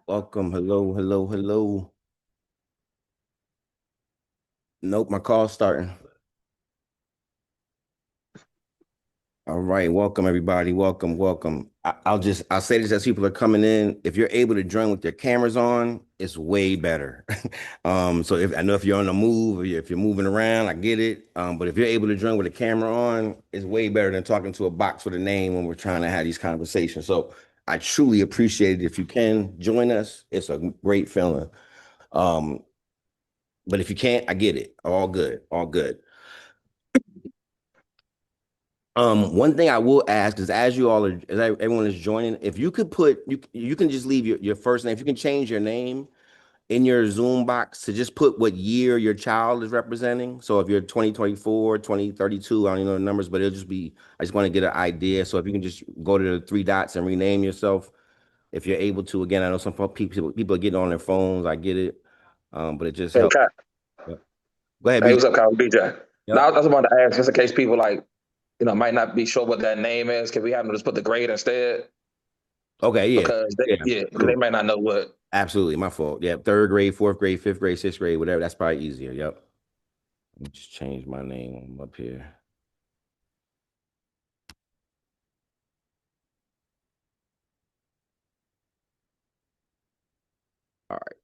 Welcome. Hello, hello, hello. Nope, my call's starting. All right, welcome everybody. Welcome, welcome. I'll say this as people are coming in. If you're able to join with your cameras on, it's way better. So if I know if you're on the move or if you're moving around, I get it. But if you're able to join with a camera on, it's way better than talking to a box with a name when we're trying to have these conversations. So I truly appreciate it. If you can join us, it's a great feeling. Um, but if you can't, I get it. All good, all good. One thing I will ask is, as you all are, everyone is joining, if you could put, you can just leave your first name. If you can change your name in your Zoom box to just put what year your child is representing. So if you're 2024, 2032, I don't even know the numbers, but it'll just be, I just want to get an idea. So if you can just go to the three dots and rename yourself, if you're able to. Again, I know some people are getting on their phones. I get it. But it just Hey, helps. Kat. Yep. Go ahead, Hey, BJ. what's up, Kyle? BJ. Now, I Yep. was about to ask, just in case people might not be sure what that name is. Can we have them just put the grade instead? Okay. Yeah. Yeah. Because they True. might not know what. Absolutely, my fault. Yeah, third grade, fourth grade, fifth grade, sixth grade, whatever. That's probably easier. Yep. Let me just change my name up here. All right.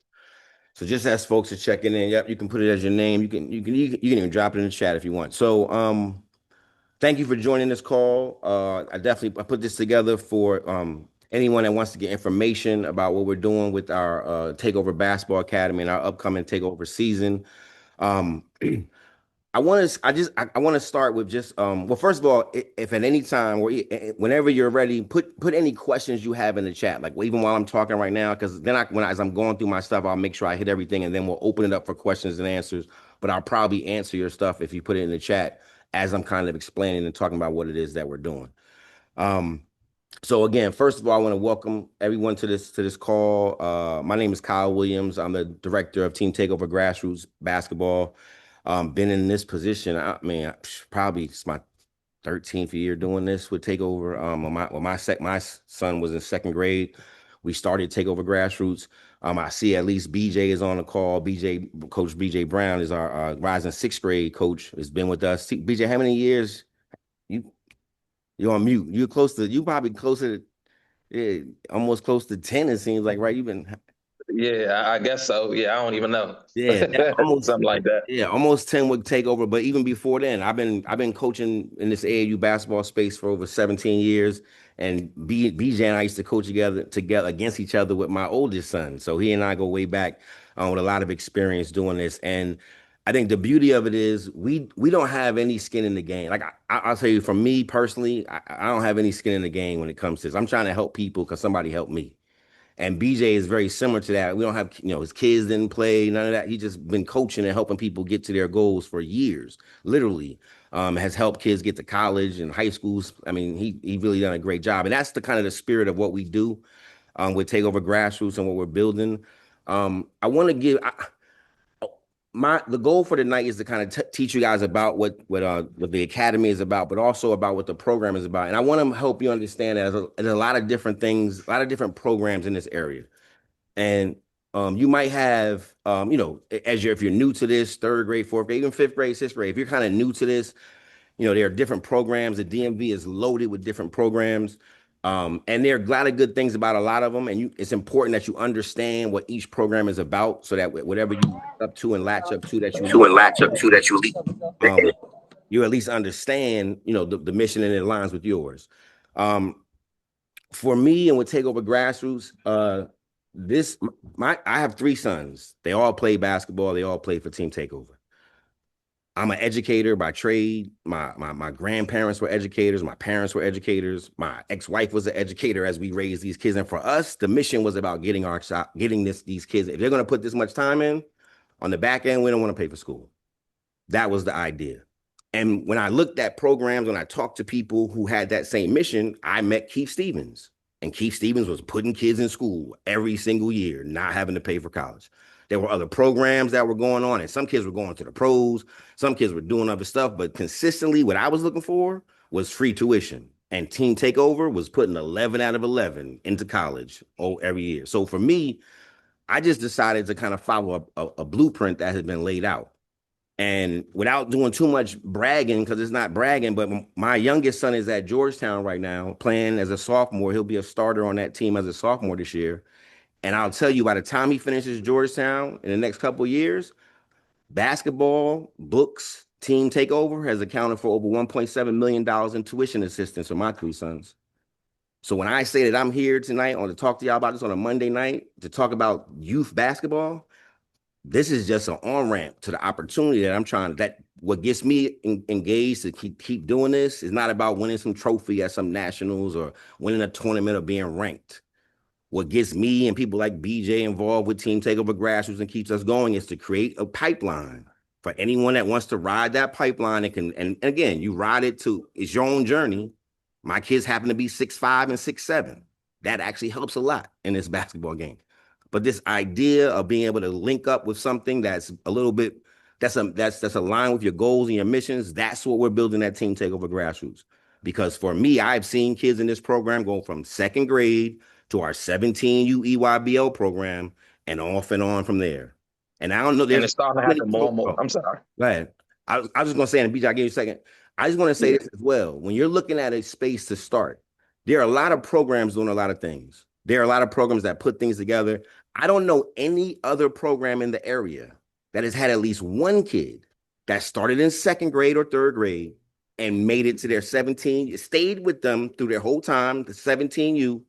So just as folks are checking in, yep, you can put it as your name. You can even drop it in the chat if you want. So thank you for joining this call. I put this together for anyone that wants to get information about what we're doing with our Takeover Basketball Academy and our upcoming Takeover season. Um, I want to start with just well, first of all, if at any time or whenever you're ready, put any questions you have in the chat, like even while I'm talking right now, because then as I'm going through my stuff, I'll make sure I hit everything, and then we'll open it up for questions and answers. But I'll probably answer your stuff if you put it in the chat as I'm kind of explaining and talking about what it is that we're doing. Um, so again, first of all, I want to welcome everyone to this call. My name is Kyle Williams. I'm the director of Team Takeover Grassroots Basketball. Been in this position. I mean, probably it's my 13th year doing this with Takeover. My son was in second grade, we started Takeover Grassroots. I see at least BJ is on the call. Coach BJ Brown is our rising sixth grade coach. Has been with us. BJ, how many years? You you're on mute. You probably closer to, yeah, almost close to 10, it seems like, right? You've been, Yeah, I guess so. Yeah, I don't even know. yeah, that almost, Something like that. yeah, almost 10 would take over. But even before then, I've been coaching in this AAU basketball space for over 17 years. And BJ and I used to coach together against each other with my oldest son. So he and I go way back with a lot of experience doing this. And I think the beauty of it is we don't have any skin in the game. Like I'll tell you, from me personally, I don't have any skin in the game when it comes to this. I'm trying to help people because somebody helped me. And BJ is very similar to that. We don't have, his kids didn't play, none of that. He just been coaching and helping people get to their goals for years, literally. Has helped kids get to college and high schools. I mean, he really done a great job. And that's the kind of the spirit of what we do with Takeover Grassroots and what we're building. I want to give the goal for tonight is to kind of teach you guys about what the academy is about, but also about what the program is about. And I want to help you understand that there's a lot of different things, a lot of different programs in this area. And you might have, if you're new to this, third grade, fourth grade, even fifth grade, sixth grade, if you're kind of new to this, there are different programs. The DMV is loaded with different programs. And there are a lot of good things about a lot of them. And it's important that you understand what each program is about so that whatever you up to and latch up to, that you at To least, and latch up to that you leave. um, you at least understand, the mission and it aligns with yours. Um, for me and with Takeover Grassroots, this my I have three sons. They all play basketball. They all play for Team Takeover. I'm an educator by trade. My grandparents were educators. My parents were educators. My ex-wife was an educator as we raised these kids. And for us, the mission was about getting these kids. If they're going to put this much time in on the back end, we don't want to pay for school. That was the idea. And when I looked at programs, when I talked to people who had that same mission, I met Keith Stevens. And Keith Stevens was putting kids in school every single year, not having to pay for college. There were other programs that were going on, and some kids were going to the pros, some kids were doing other stuff, but consistently, what I was looking for was free tuition. And Team Takeover was putting 11 out of 11 into college every year. So for me, I just decided to kind of follow a blueprint that had been laid out. And without doing too much bragging, because it's not bragging, but my youngest son is at Georgetown right now playing as a sophomore. He'll be a starter on that team as a sophomore this year. And I'll tell you, by the time he finishes Georgetown in the next couple of years, basketball, books, team takeover has accounted for over $1.7 million in tuition assistance for my three sons. So when I say that I'm here tonight on to talk to y'all about this on a Monday night to talk about youth basketball, this is just an on ramp to the opportunity that I'm trying to. That what gets me engaged to keep doing this is not about winning some trophy at some nationals or winning a tournament or being ranked. What gets me and people like BJ involved with Team Takeover Grassroots and keeps us going is to create a pipeline for anyone that wants to ride that pipeline and can. And again, you ride it to it's your own journey. My kids happen to be 6'5" and 6'7". That actually helps a lot in this basketball game. But this idea of being able to link up with something that's a little bit that's aligned with your goals and your missions, that's what we're building at Team Takeover Grassroots. Because for me, I've seen kids in this program go from second grade to our 17U EYBL program and off and on from there. And I don't know, And there's it's starting to many happen more and more. I'm sorry. go ahead. I was just gonna say, and BJ, I'll give you a second. I just want to say Yeah. this as well. When you're looking at a space to start, there are a lot of programs doing a lot of things. There are a lot of programs that put things together. I don't know any other program in the area that has had at least one kid that started in second grade or third grade and made it to their 17, stayed with them through their whole time, the 17U,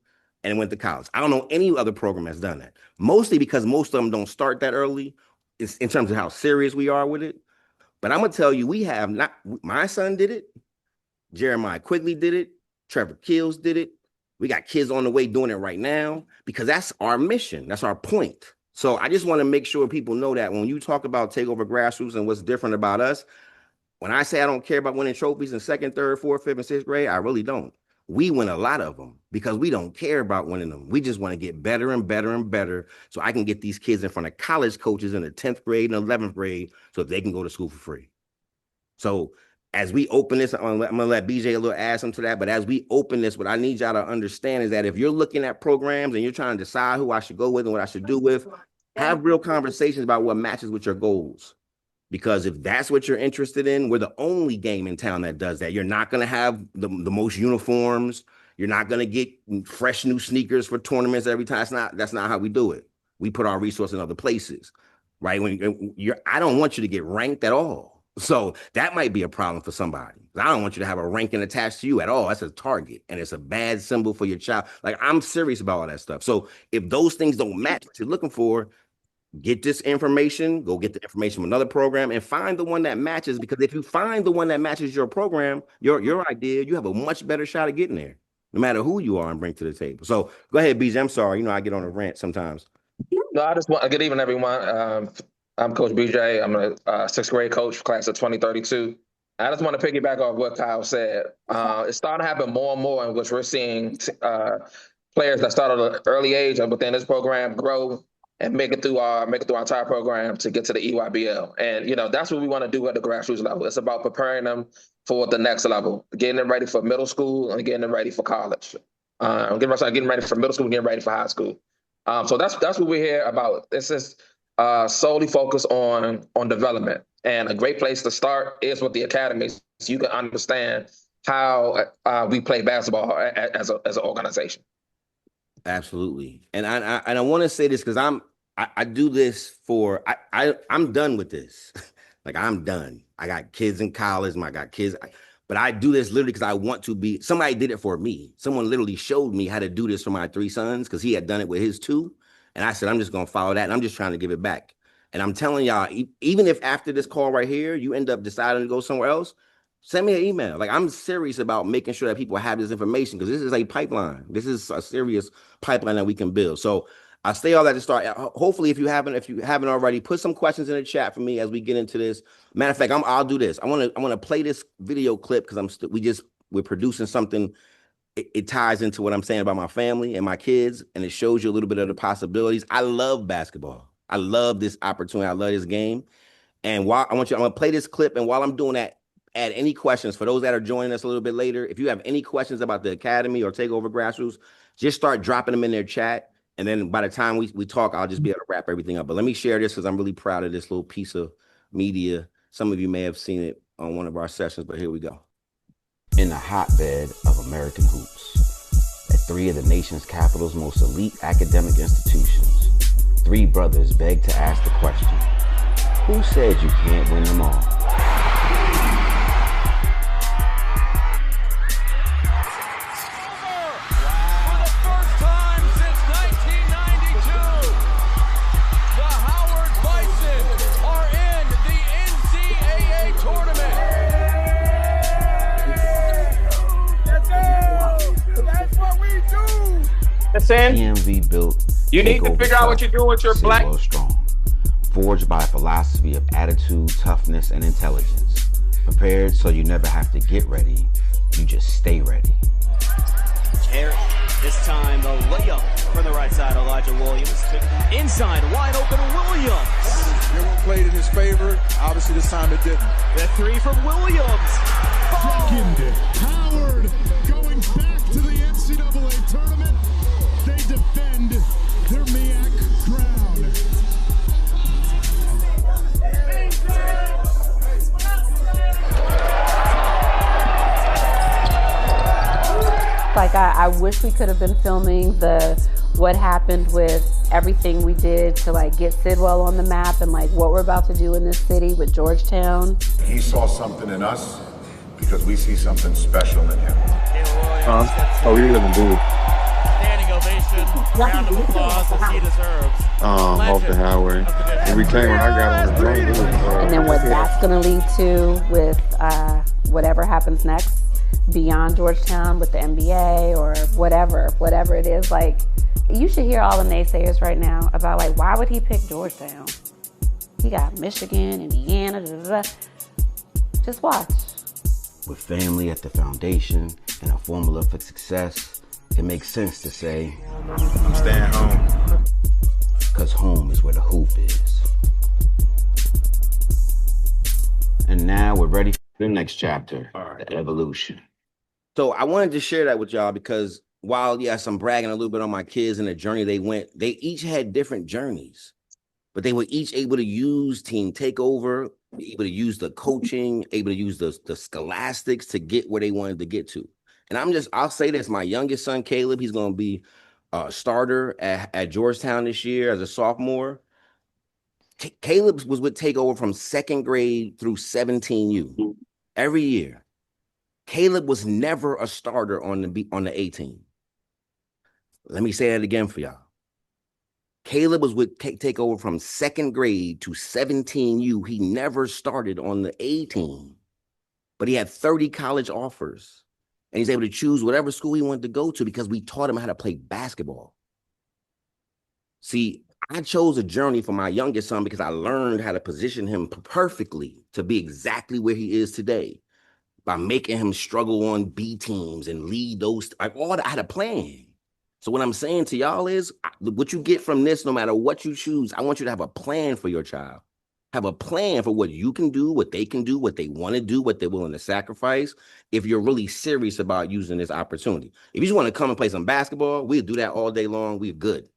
and went to college. I don't know any other program that's done that. Mostly because most of them don't start that early in terms of how serious we are with it. But I'm gonna tell you, we have not. My son did it. Jeremiah Quigley did it. Trevor Keels did it. We got kids on the way doing it right now because that's our mission. That's our point. So I just want to make sure people know that when you talk about Takeover Grassroots and what's different about us, when I say I don't care about winning trophies in second, third, fourth, fifth, and sixth grade, I really don't. We win a lot of them because we don't care about winning them. We just want to get better and better and better so I can get these kids in front of college coaches in the 10th grade and 11th grade so they can go to school for free. So as we open this, I'm gonna let BJ a little add some to that. But as we open this, what I need y'all to understand is that if you're looking at programs and you're trying to decide who I should go with and what I should do with, have real conversations about what matches with your goals. Because if that's what you're interested in, we're the only game in town that does that. You're not going to have the most uniforms. You're not going to get fresh new sneakers for tournaments every time. That's not how we do it. We put our resources in other places, right? When I don't want you to get ranked at all. So that might be a problem for somebody. I don't want you to have a ranking attached to you at all. That's a target, and it's a bad symbol for your child. Like I'm serious about all that stuff. So if those things don't match what you're looking for, get this information, go get the information from another program and find the one that matches. Because if you find the one that matches your program, your idea, you have a much better shot at getting there, no matter who you are and bring to the table. So go ahead, BJ. I'm sorry. You know, I get on a rant sometimes. No, I just want good evening, everyone. I'm Coach BJ. I'm a sixth grade coach, class of 2032. I just want to piggyback off what Kyle said. It's starting to happen more and more in which we're seeing players that start at an early age and within this program grow and make it through our entire program to get to the EYBL. And that's what we want to do at the grassroots level. It's about preparing them for the next level, getting them ready for middle school and getting them ready for college. Getting ready for middle school and getting ready for high school. So that's what we're here about. This is solely focused on development, and a great place to start is with the academy, so you can understand how we play basketball as an organization. Absolutely. And I want to say this because I do this for I'm done with this. Like I'm done. I got kids in college. I got kids. But I do this literally because I want to be. Somebody did it for me. Someone literally showed me how to do this for my three sons because he had done it with his two. And I said, I'm just gonna follow that. And I'm just trying to give it back. And I'm telling y'all, even if after this call right here, you end up deciding to go somewhere else, send me an email. Like I'm serious about making sure that people have this information because this is a pipeline. This is a serious pipeline that we can build. So I'll say all that to start. Hopefully, if you haven't already, put some questions in the chat for me as we get into this. Matter of fact, I'll do this. I want to play this video clip because we're producing something. It ties into what I'm saying about my family and my kids, and it shows you a little bit of the possibilities. I love basketball. I love this opportunity. I love this game. And I'm gonna play this clip, and while I'm doing that, add any questions for those that are joining us a little bit later. If you have any questions about the Academy or Takeover Grassroots, just start dropping them in their chat. And then by the time we talk, I'll just be able to wrap everything up. But let me share this because I'm really proud of this little piece of media. Some of you may have seen it on one of our sessions, but here we go. In the hotbed of American hoops, at three of the nation's capital's most elite academic institutions, three brothers beg to ask the question, who said you can't win them all? TMV built. You need to figure out what you're doing with your black. Strong, forged by a philosophy of attitude, toughness, and intelligence. Prepared so you never have to get ready. You just stay ready. Eric, this time the layup from the right side. Elijah Williams inside, wide open. Williams. It won't play in his favor. Obviously, this time it didn't. The three from Williams. Second, Howard going back to the NCAA tournament. They defend their MEAC crown. Like I wish we could have been filming what happened with everything we did to like get Sidwell on the map and like what we're about to do in this city with Georgetown. He saw something in us because we see something special in him. Oh, you're gonna do Standing ovation, round of applause as he deserves. off the highway. Every time when I got on the drone, it was, And then what that's going to lead to with whatever happens next beyond Georgetown with the NBA or whatever it is. Like, you should hear all the naysayers right now about like, why would he pick Georgetown? He got Michigan, Indiana, Just watch. With family at the foundation and a formula for success, it makes sense to say, I'm staying home. Because home is where the hoop is. And now we're ready for the next chapter, the evolution. So I wanted to share that with y'all because while, yes, I'm bragging a little bit on my kids and the journey they went, they each had different journeys, but they were each able to use Team Takeover, able to use the coaching, able to use the scholastics to get where they wanted to get to. And I'll say this, my youngest son, Caleb, he's going to be a starter at Georgetown this year as a sophomore. Caleb was with Takeover from second grade through 17U every year. Caleb was never a starter on the A team. Let me say that again for y'all. Caleb was with Takeover from second grade to 17U. He never started on the A team, but he had 30 college offers. And he's able to choose whatever school he wanted to go to because we taught him how to play basketball. See, I chose a journey for my youngest son because I learned how to position him perfectly to be exactly where he is today by making him struggle on B teams and lead those. I had a plan. So what I'm saying to y'all is what you get from this, no matter what you choose, I want you to have a plan for your child. Have a plan for what you can do, what they can do, what they want to do, what they're willing to sacrifice if you're really serious about using this opportunity. If you just want to come and play some basketball, we'll do that all day long. We're good.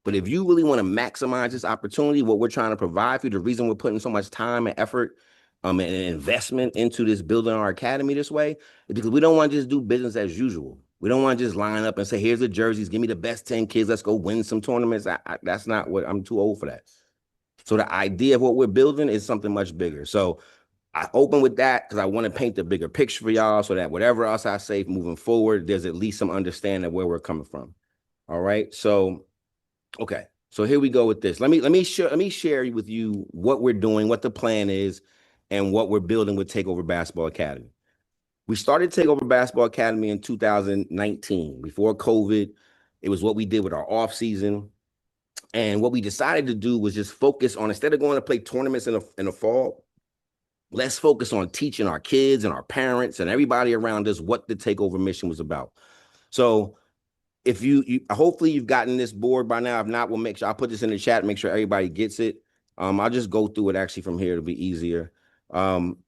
But if you really want to maximize this opportunity, what we're trying to provide for you, the reason we're putting so much time and effort and investment into this building our academy this way is because we don't want to just do business as usual. We don't want to just line up and say, here's the jerseys, give me the best 10 kids, let's go win some tournaments. That's not what, I'm too old for that. So the idea of what we're building is something much bigger. So I open with that because I want to paint the bigger picture for y'all so that whatever else I say moving forward, there's at least some understanding of where we're coming from. All right. So, okay. So here we go with this. Let me share with you what we're doing, what the plan is, and what we're building with Takeover Basketball Academy. We started Takeover Basketball Academy in 2019, before COVID. It was what we did with our off season. And what we decided to do was just focus on, instead of going to play tournaments in the fall, let's focus on teaching our kids and our parents and everybody around us what the Takeover mission was about. So if you hopefully you've gotten this board by now. If not, we'll make sure I'll put this in the chat, make sure everybody gets it. I'll just go through it actually from here. It'll be easier.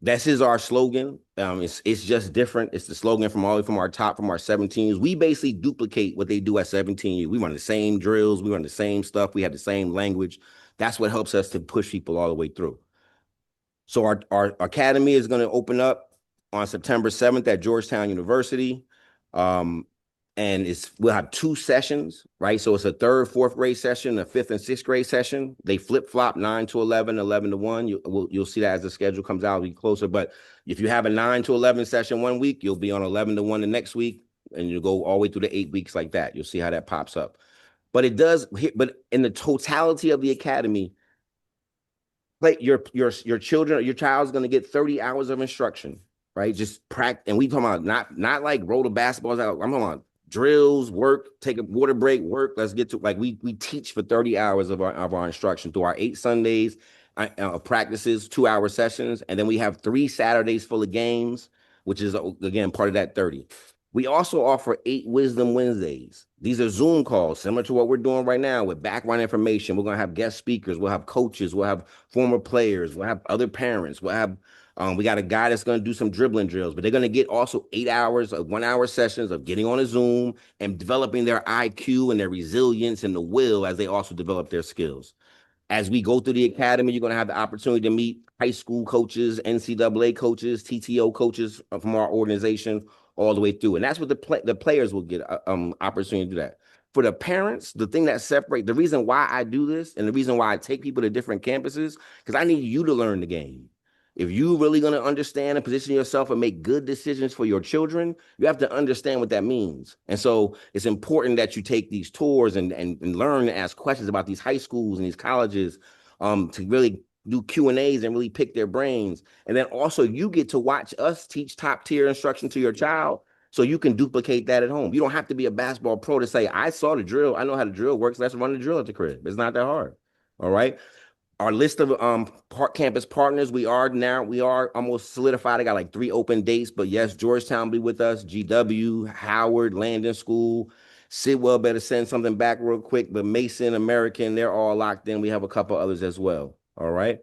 This is our slogan. It's just different. It's the slogan from all from our top from our 17s. We basically duplicate what they do at 17. We run the same drills, we run the same stuff, we have the same language. That's what helps us to push people all the way through. So our academy is going to open up on September 7th at Georgetown University. And we'll have 2 sessions, right? So it's a 3rd, 4th grade session, a 5th and 6th grade session. They flip flop 9 to 11, 11 to 1. You'll see that as the schedule comes out, it'll be closer. But if you have a 9 to 11 session one week, you'll be on 11 to 1 the next week, and you'll go all the way through the 8 weeks like that. You'll see how that pops up. But but in the totality of the academy, like your children, your child's going to get 30 hours of instruction, right? Just practice. And we talking about not like roll the basketballs out. I'm talking about drills, work, take a water break, work. Let's get to like we teach for 30 hours of our instruction through our 8 Sundays practices, 2-hour sessions, and then we have 3 Saturdays full of games, which is again part of that 30. We also offer 8 Wisdom Wednesdays. These are Zoom calls, similar to what we're doing right now with background information. We're going to have guest speakers. We'll have coaches. We'll have former players. We'll have other parents. We'll have, we got a guy that's going to do some dribbling drills, but they're going to get also 8 hours of 1-hour sessions of getting on a Zoom and developing their IQ and their resilience and the will as they also develop their skills. As we go through the academy, you're going to have the opportunity to meet high school coaches, NCAA coaches, TTO coaches from our organization all the way through. And that's what the players will get opportunity to do that. For the parents, the thing that separates, the reason why I do this and the reason why I take people to different campuses, because I need you to learn the game. If you're really going to understand and position yourself and make good decisions for your children, you have to understand what that means. And so it's important that you take these tours and learn to ask questions about these high schools and these colleges to really do Q&As and really pick their brains. And then also you get to watch us teach top tier instruction to your child so you can duplicate that at home. You don't have to be a basketball pro to say, I saw the drill. I know how the drill works. Let's run the drill at the crib. It's not that hard. All right. Our list of campus partners, we are almost solidified. I got like 3 open dates, but yes, Georgetown will be with us, GW, Howard, Landon School. Sidwell better send something back real quick, but Mason, American, they're all locked in. We have a couple others as well. All right.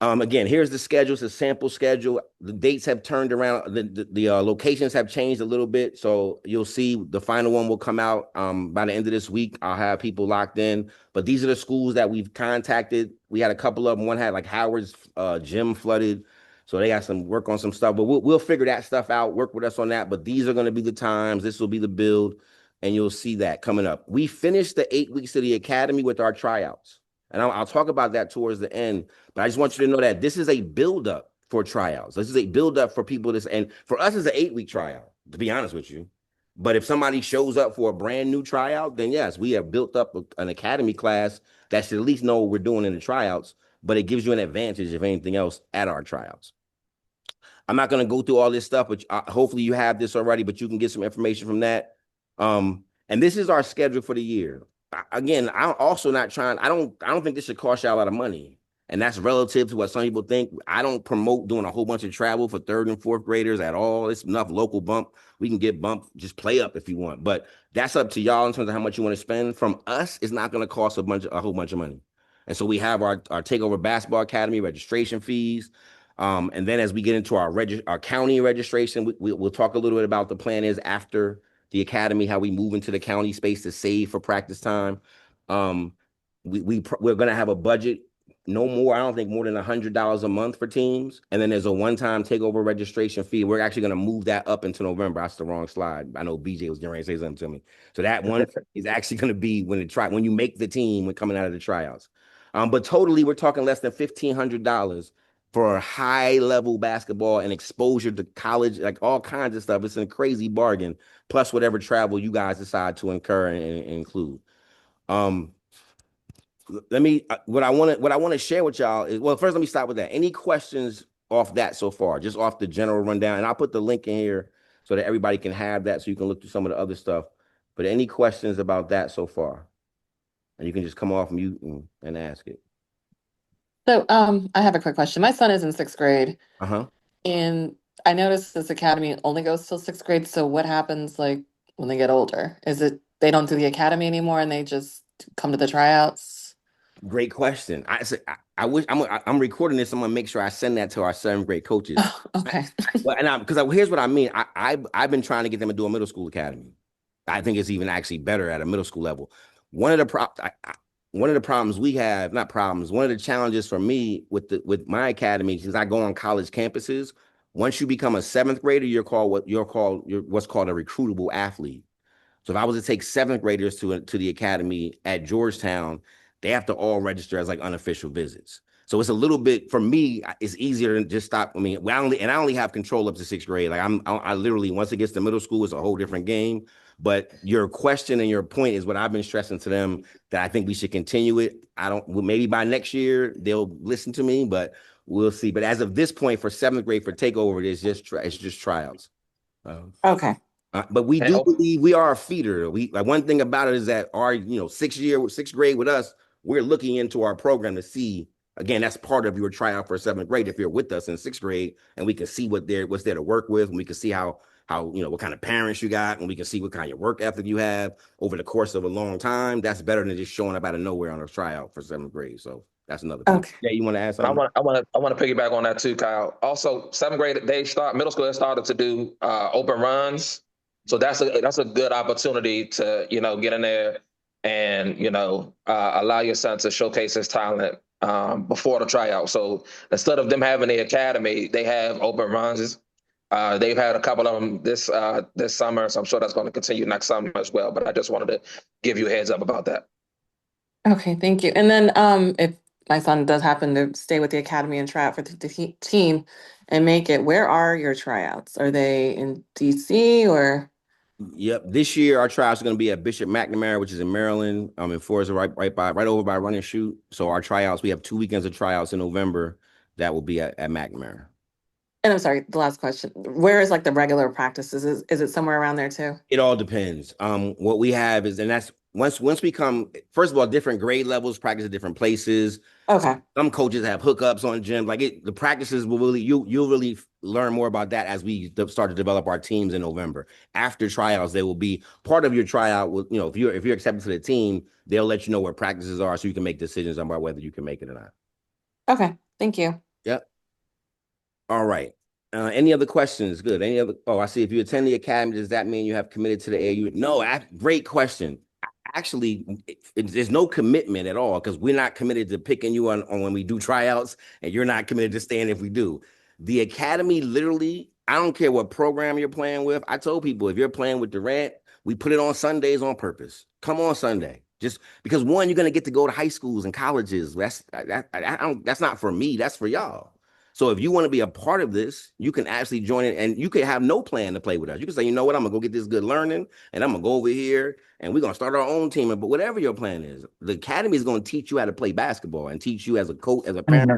Again, here's the schedule. It's a sample schedule. The dates have turned around. The locations have changed a little bit. So you'll see the final one will come out by the end of this week. I'll have people locked in. But these are the schools that we've contacted. We had a couple of them. One had like Howard's gym flooded. So they got some work on some stuff. But we'll figure that stuff out, work with us on that. But these are going to be the times. This will be the build. And you'll see that coming up. We finished the 8 weeks of the academy with our tryouts. And I'll talk about that towards the end, but I just want you to know that this is a buildup for tryouts. This is a buildup for people. And for us, it's an 8-week tryout, to be honest with you. But if somebody shows up for a brand new tryout, then yes, we have built up an academy class that should at least know what we're doing in the tryouts, but it gives you an advantage, if anything else, at our tryouts. I'm not going to go through all this stuff, but hopefully you have this already, but you can get some information from that. And this is our schedule for the year. Again, I'm also not trying. I don't think this should cost y'all a lot of money, and that's relative to what some people think. I don't promote doing a whole bunch of travel for 3rd and 4th graders at all. It's enough local bump. We can get bumped. Just play up if you want, but that's up to y'all in terms of how much you want to spend. From us, it's not going to cost a whole bunch of money. And so we have our Takeover Basketball Academy registration fees. And then as we get into our county registration, we'll talk a little bit about the plan is after the academy, how we move into the county space to save for practice time. We're going to have a budget, no more, I don't think more than $100 a month for teams. And then there's a one-time takeover registration fee. We're actually going to move that up into November. That's the wrong slide. I know BJ was getting ready to say something to me. So that one is actually going to be when you make the team when coming out of the tryouts. But totally, we're talking less than $1,500 for high-level basketball and exposure to college, like all kinds of stuff. It's a crazy bargain, plus whatever travel you guys decide to incur and include. What I want to share with y'all is, well, first let me start with that. Any questions off that so far, just off the general rundown? And I'll put the link in here so that everybody can have that so you can look through some of the other stuff. But any questions about that so far? And you can just come off mute and ask it. So, I have a quick question. My son is in 6th grade, Uh-huh. and I noticed this academy only goes till 6th grade. So what happens like when they get older? Is it they don't do the academy anymore and they just come to the tryouts? Great question. I wish I'm recording this. I'm gonna make sure I send that to our seventh grade coaches. Okay. Well, and because here's what I mean. I've been trying to get them to do a middle school academy. I think it's even actually better at a middle school level. One of the one of the problems we have, not problems, one of the challenges for me with my academy, since I go on college campuses, once you become a seventh grader, you're what's called a recruitable athlete. So if I was to take seventh graders to the academy at Georgetown, they have to all register as like unofficial visits. So it's a little bit for me. It's easier to just stop. I mean, I only have control up to sixth grade. Like I literally once it gets to middle school, it's a whole different game. But your question and your point is what I've been stressing to them that I think we should continue it. I don't. Maybe by next year they'll listen to me, but we'll see. But as of this point, for seventh grade for takeover, it's just tryouts. Okay. But we do believe we are a feeder. We like one thing about it is that our sixth grade with us, we're looking into our program to see again. That's part of your tryout for seventh grade. If you're with us in sixth grade, and we can see what's there to work with, and we can see how what kind of parents you got, and we can see what kind of work ethic you have over the course of a long time. That's better than just showing up out of nowhere on a tryout for seventh grade. So that's another thing. Okay. Yeah, you want to ask And something? I want to piggyback on that too, Kyle. Also, seventh grade middle school they started to do open runs. So that's a good opportunity to get in there and allow your son to showcase his talent before the tryout. So instead of them having the academy, they have open runs. They've had a couple of them this summer, so I'm sure that's going to continue next summer as well. But I just wanted to give you a heads up about that. Okay, thank you. And then if my son does happen to stay with the academy and try out for the team and make it, where are your tryouts? Are they in DC or? Yep. This year our tryouts are going to be at Bishop McNamara, which is in Maryland. In Forest, right over by Run and Shoot. So our tryouts, we have 2 weekends of tryouts in November that will be at McNamara. And I'm sorry, the last question. Where is like the regular practices? Is it somewhere around there too? It all depends. What we have is, and that's once we come, first of all, different grade levels practice at different places. Okay. Some coaches have hookups on gym. The practices will really, you'll really learn more about that as we start to develop our teams in November. After tryouts, they will be part of your tryout. If you're accepted to the team, they'll let you know where practices are so you can make decisions about whether you can make it or not. Okay. Thank you. Yep. All right. Any other questions? Good. Any other? Oh, I see. If you attend the academy, does that mean you have committed to the AAU? No. Great question. Actually, there's no commitment at all because we're not committed to picking you on when we do tryouts, and you're not committed to staying if we do. The academy, literally, I don't care what program you're playing with. I told people if you're playing with Durant, we put it on Sundays on purpose. Come on Sunday. Just because one, you're gonna get to go to high schools and colleges. That's not for me. That's for y'all. So if you want to be a part of this, you can actually join it, and you can have no plan to play with us. You can say, you know what, I'm gonna go get this good learning, and I'm gonna go over here, and we're gonna start our own team. But whatever your plan is, the academy is gonna teach you how to play basketball and teach you as a coach, as a parent,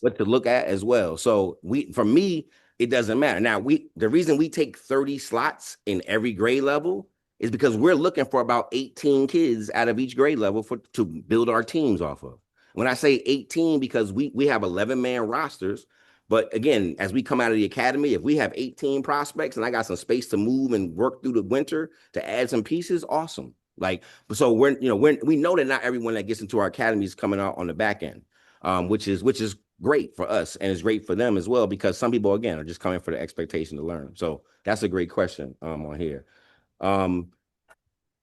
what to look at as well. So for me, it doesn't matter. Now the reason we take 30 slots in every grade level is because we're looking for about 18 kids out of each grade level to build our teams off of. When I say 18, because we have 11-man rosters, but again, as we come out of the academy, if we have 18 prospects and I got some space to move and work through the winter to add some pieces, awesome. So we know that not everyone that gets into our academy is coming out on the back end, which is great for us and it's great for them as well because some people again are just coming for the expectation to learn. So that's a great question on here.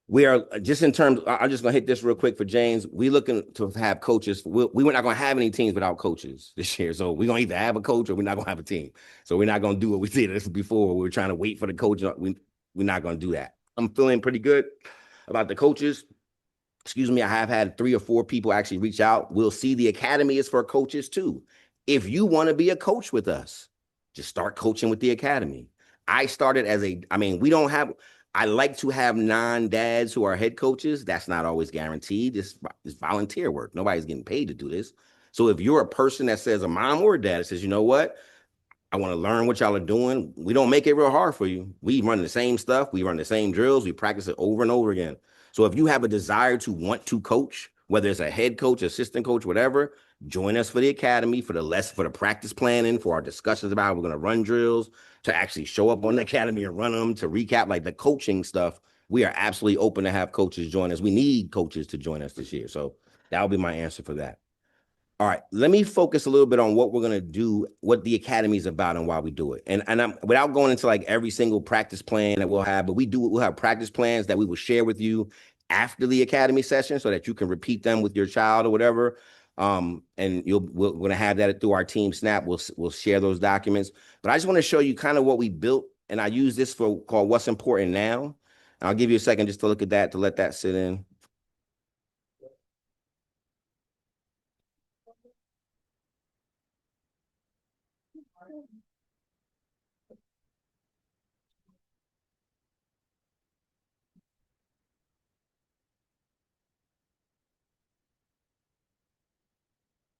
We are just in terms. I'm just gonna hit this real quick for James. We looking to have coaches. We're not gonna have any teams without coaches this year. So we're gonna either have a coach or we're not gonna have a team. So we're not gonna do what we did this before. We were trying to wait for the coach. We're not gonna do that. I'm feeling pretty good about the coaches. Excuse me. I have had 3 or 4 people actually reach out. We'll see the academy is for coaches too. If you want to be a coach with us, just start coaching with the academy. I started we don't have. I like to have non-dads who are head coaches. That's not always guaranteed. It's volunteer work. Nobody's getting paid to do this. So if you're a person that says a mom or a dad that says, you know what, I want to learn what y'all are doing. We don't make it real hard for you. We run the same stuff. We run the same drills. We practice it over and over again. So if you have a desire to want to coach, whether it's a head coach, assistant coach, whatever, join us for the academy, for the practice planning, for our discussions about how we're going to run drills, to actually show up on the academy and run them, to recap like the coaching stuff. We are absolutely open to have coaches join us. We need coaches to join us this year. So That'll be my answer for that. All right, let me focus a little bit on what we're gonna do, what the academy is about, and why we do it. And I'm without going into like every single practice plan that we'll have, but we'll have practice plans that we will share with you after the academy session so that you can repeat them with your child or whatever. And we're gonna have that through our team snap. We'll share those documents. But I just want to show you kind of what we built, and I use this for called what's important now. And I'll give you a second just to look at that to let that sit in.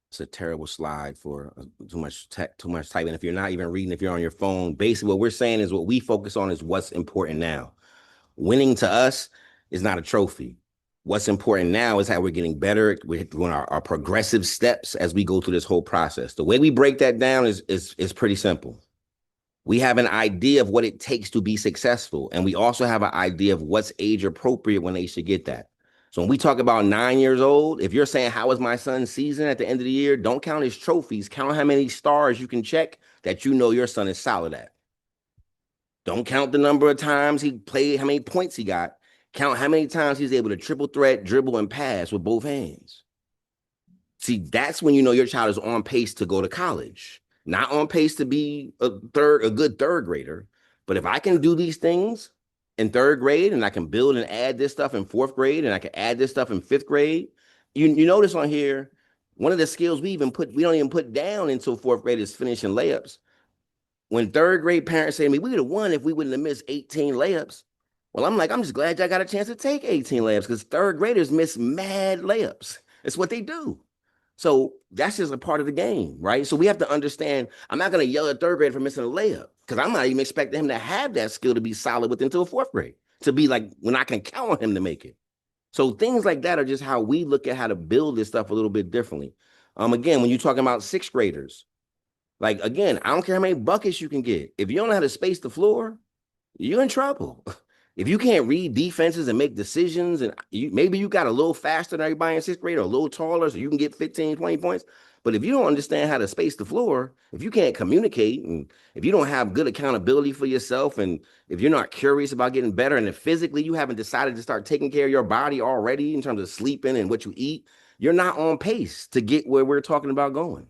It's a terrible slide for too much typing. If you're not even reading, if you're on your phone, basically what we're saying is what we focus on is what's important now. Winning to us is not a trophy. What's important now is how we're getting better. We're doing our progressive steps as we go through this whole process. The way we break that down is pretty simple. We have an idea of what it takes to be successful, and we also have an idea of what's age appropriate when they should get that. So when we talk about 9 years old, if you're saying, how was my son's season at the end of the year? Don't count his trophies. Count how many stars you can check that you know your son is solid at. Don't count the number of times he played, how many points he got. Count how many times he's able to triple threat, dribble, and pass with both hands. See, that's when you know your child is on pace to go to college, not on pace to be a good third grader. But if I can do these things in third grade, and I can build and add this stuff in fourth grade, and I can add this stuff in fifth grade, you notice on here, one of the skills we don't even put down until fourth grade is finishing layups. When third grade parents say to me, we would have won if we wouldn't have missed 18 layups. Well, I'm like, I'm just glad y'all got a chance to take 18 layups because third graders miss mad layups. It's what they do. So that's just a part of the game, right? So we have to understand, I'm not going to yell at third grade for missing a layup because I'm not even expecting him to have that skill to be solid with until fourth grade, to be like when I can count on him to make it. So things like that are just how we look at how to build this stuff a little bit differently. Again, when you're talking about sixth graders, like, again, I don't care how many buckets you can get. If you don't know how to space the floor, you're in trouble. If you can't read defenses and make decisions, and maybe you got a little faster than everybody in sixth grade or a little taller so you can get 15, 20 points. But if you don't understand how to space the floor, if you can't communicate, and if you don't have good accountability for yourself, and if you're not curious about getting better, and if physically you haven't decided to start taking care of your body already in terms of sleeping and what you eat, you're not on pace to get where we're talking about going.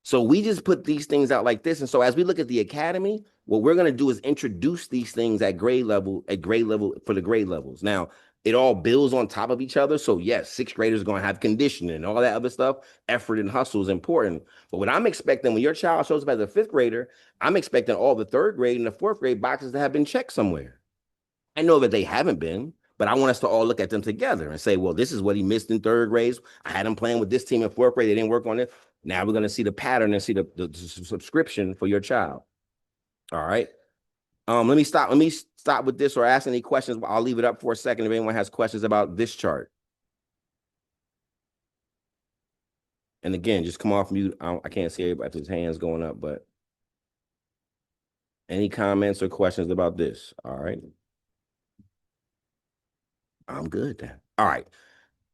So we just put these things out like this. And so as we look at the academy, what we're going to do is introduce these things at grade level for the grade levels. Now, it all builds on top of each other. So yes, sixth graders are going to have conditioning and all that other stuff. Effort and hustle is important. But what I'm expecting when your child shows up as a fifth grader, I'm expecting all the third grade and the fourth grade boxes to have been checked somewhere. I know that they haven't been, but I want us to all look at them together and say, well, this is what he missed in third grade. I had him playing with this team in fourth grade. They didn't work on it. Now we're going to see the pattern and see the subscription for your child. All right. Let me stop with this or ask any questions. I'll leave it up for a second if anyone has questions about this chart. And again, just come off mute. I can't see everybody's hands going up, but any comments or questions about this? All right. I'm good then. All right.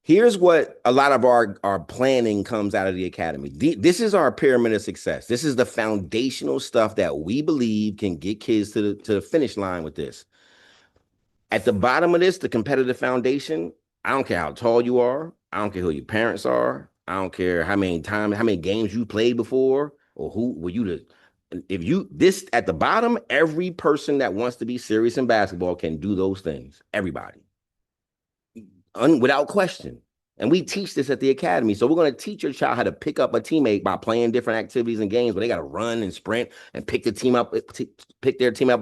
Here's what a lot of our planning comes out of the academy. This is our pyramid of success. This is the foundational stuff that we believe can get kids to the finish line with this. At the bottom of this, the competitive foundation, I don't care how tall you are. I don't care who your parents are. I don't care how many games you played before, or who were you to. At the bottom, every person that wants to be serious in basketball can do those things. Everybody. Without question. And we teach this at the academy. So we're going to teach your child how to pick up a teammate by playing different activities and games where they got to run and sprint and pick their team up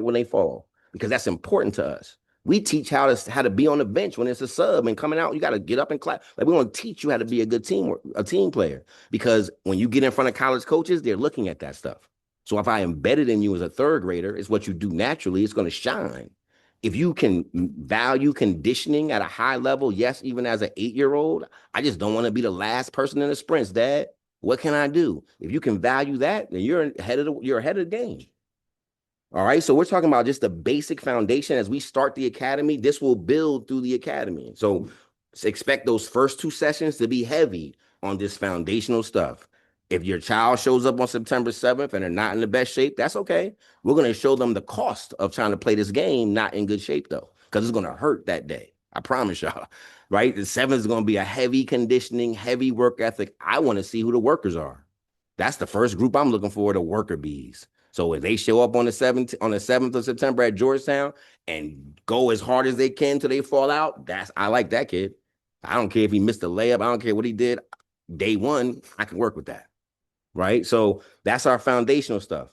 when they fall, because that's important to us. We teach how to be on the bench when it's a sub and coming out, you got to get up and clap. Like, we want to teach you how to be a good team player, because when you get in front of college coaches, they're looking at that stuff. So if I embed it in you as a third grader, it's what you do naturally. It's going to shine. If you can value conditioning at a high level, yes, even as an 8-year-old, I just don't want to be the last person in the sprints, Dad. What can I do? If you can value that, then you're ahead of the game. All right. So we're talking about just the basic foundation. As we start the academy, this will build through the academy. So expect those first 2 sessions to be heavy on this foundational stuff. If your child shows up on September 7th and they're not in the best shape, that's okay. We're going to show them the cost of trying to play this game not in good shape, though, because it's going to hurt that day. I promise y'all, right? The 7th is going to be a heavy conditioning, heavy work ethic. I want to see who the workers are. That's the first group I'm looking for, the worker bees. So if they show up on the 7th of September at Georgetown and go as hard as they can till they fall out, I like that kid. I don't care if he missed a layup. I don't care what he did. Day one, I can work with that, right? So that's our foundational stuff.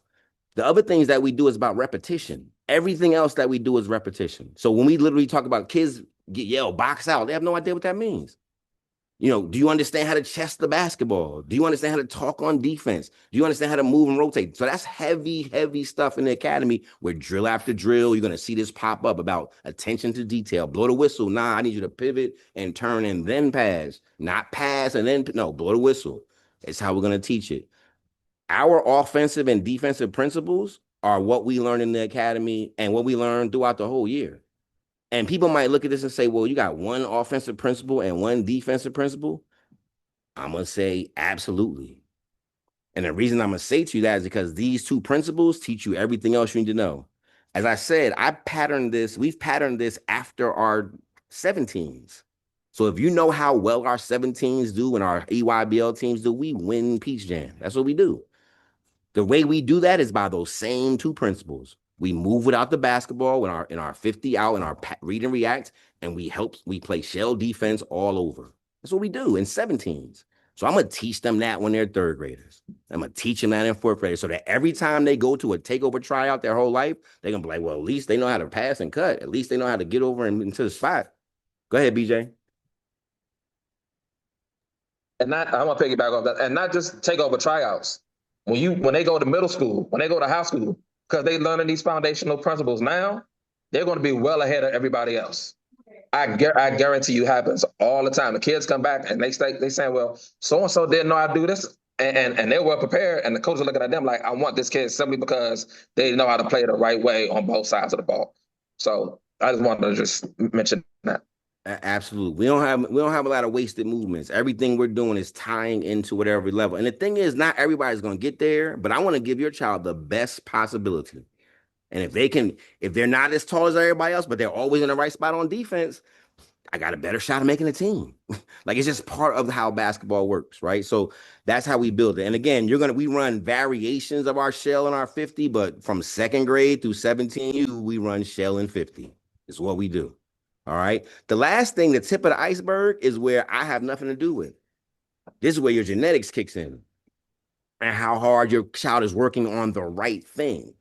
The other things that we do is about repetition. Everything else that we do is repetition. So when we literally talk about kids get yelled, box out, they have no idea what that means. Do you understand how to chest the basketball? Do you understand how to talk on defense? Do you understand how to move and rotate? So that's heavy, heavy stuff in the academy where drill after drill, you're going to see this pop up about attention to detail. Blow the whistle. Nah, I need you to pivot and turn and then pass, not pass and then, no, blow the whistle. It's how we're going to teach it. Our offensive and defensive principles are what we learn in the academy and what we learn throughout the whole year. And people might look at this and say, well, you got one offensive principle and one defensive principle. I'm going to say absolutely. And the reason I'm going to say to you that is because these two principles teach you everything else you need to know. As I said, we've patterned this after our 17s. So if you know how well our 17s do and our EYBL teams do, we win Peach Jam. That's what we do. The way we do that is by those same two principles. We move without the basketball in our 50 out in our read and react, and we play shell defense all over. That's what we do in 17s. So I'm going to teach them that when they're third graders. I'm going to teach them that in fourth graders so that every time they go to a takeover tryout their whole life, they're going to be like, well, at least they know how to pass and cut. At least they know how to get over and into the spot. Go ahead, BJ. And I want to piggyback off that, and not just takeover tryouts. When they go to middle school, when they go to high school, because they're learning these foundational principles now, they're going to be well ahead of everybody else. I guarantee you happens all the time. The kids come back and they saying, well, so-and-so didn't know how to do this. And they're well prepared. And the coach is looking at them like, I want this kid simply because they know how to play the right way on both sides of the ball. So I just wanted to just mention that. Absolutely. We don't have a lot of wasted movements. Everything we're doing is tying into whatever level. And the thing is, not everybody's going to get there, but I want to give your child the best possibility. And if they're not as tall as everybody else, but they're always in the right spot on defense, I got a better shot of making a team. Like, it's just part of how basketball works, right? So that's how we build it. And again, we run variations of our shell in our 50, but from second grade through 17U, we run shell in 50. It's what we do. All right. The last thing, the tip of the iceberg, is where I have nothing to do with. This is where your genetics kicks in and how hard your child is working on the right thing.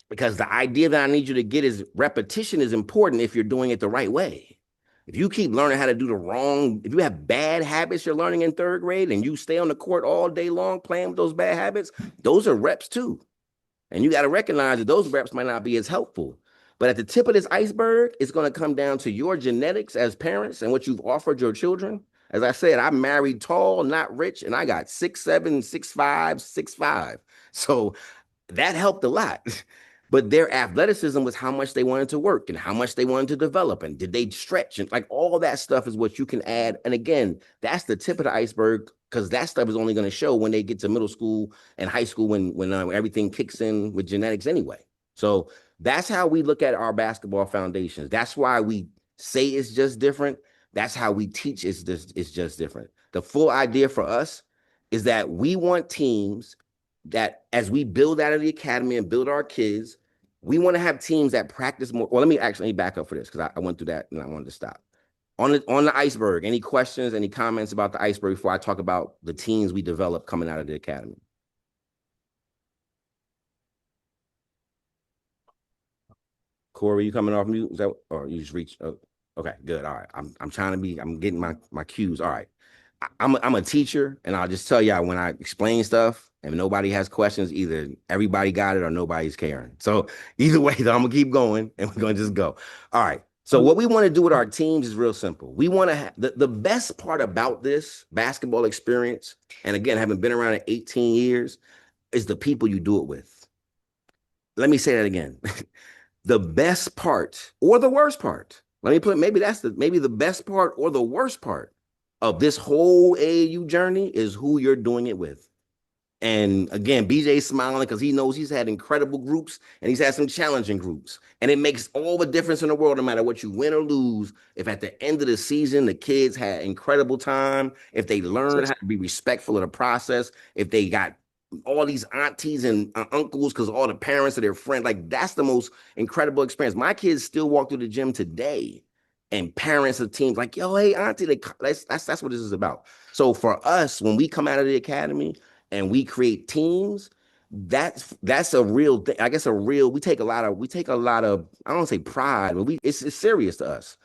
Because the idea that I need you to get is repetition is important if you're doing it the right way. If you keep learning how to do if you have bad habits you're learning in third grade and you stay on the court all day long playing with those bad habits, those are reps too. And you got to recognize that those reps might not be as helpful. But at the tip of this iceberg, it's going to come down to your genetics as parents and what you've offered your children. As I said, I married tall, not rich, and I got 6'7", 6'5", 6'5". So that helped a lot. But their athleticism was how much they wanted to work and how much they wanted to develop. And did they stretch? And like all that stuff is what you can add. And again, that's the tip of the iceberg, because that stuff is only going to show when they get to middle school and high school when everything kicks in with genetics anyway. So that's how we look at our basketball foundations. That's why we say it's just different. That's how we teach it's just different. The full idea for us is that we want teams that, as we build out of the academy and build our kids, we want to have teams that practice more. Well, let me actually back up for this, because I went through that and I wanted to stop. On the iceberg, any questions, any comments about the iceberg before I talk about the teams we develop coming out of the academy? Corey, you coming off mute? Is that, or you just reached? Oh, okay, good. All right. I'm getting my cues. All right. I'm a teacher, and I'll just tell y'all, when I explain stuff and nobody has questions, either everybody got it or nobody's caring. So either way, though, I'm gonna keep going, and we're gonna just go. All right. So what we want to do with our teams is real simple. We want to have the best part about this basketball experience, and again, having been around it 18 years, is the people you do it with. Let me say that again. The best part, or the worst part, Let me put maybe that's maybe the best part or the worst part of this whole AAU journey is who you're doing it with. And again, BJ's smiling because he knows he's had incredible groups and he's had some challenging groups. And it makes all the difference in the world, no matter what you win or lose. If at the end of the season, the kids had incredible time, if they learned how to be respectful of the process, if they got all these aunties and uncles because all the parents of their friends, like that's the most incredible experience. My kids still walk through the gym today and parents of teams like, yo, hey, auntie, that's what this is about. So for us, when we come out of the academy, and we create teams, that's a real thing. I guess we take a lot of I don't say pride, but it's serious to us.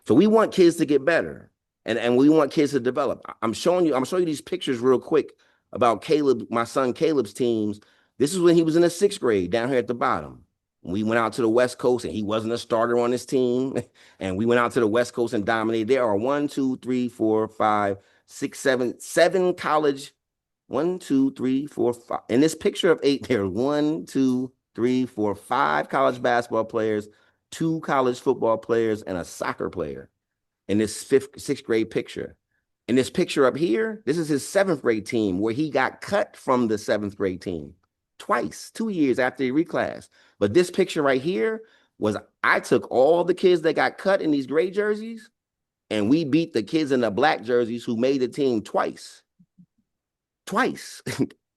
So we want kids to get better and we want kids to develop. I'm showing you these pictures real quick about Caleb, my son Caleb's teams. This is when he was in the 6th grade down here at the bottom. We went out to the West Coast and he wasn't a starter on his team. And we went out to the West Coast and dominated. There are 1, 2, 3, 4, 5, 6, 7 college. 1, 2, 3, 4, 5. In this picture of 8, there are 1, 2, 3, 4, 5 college basketball players, 2 college football players, and a soccer player in this 6th grade picture. In this picture up here, this is his 7th grade team where he got cut from the 7th grade team twice, 2 years after he reclassed. But this picture right here was I took all the kids that got cut in these gray jerseys and we beat the kids in the black jerseys who made the team twice.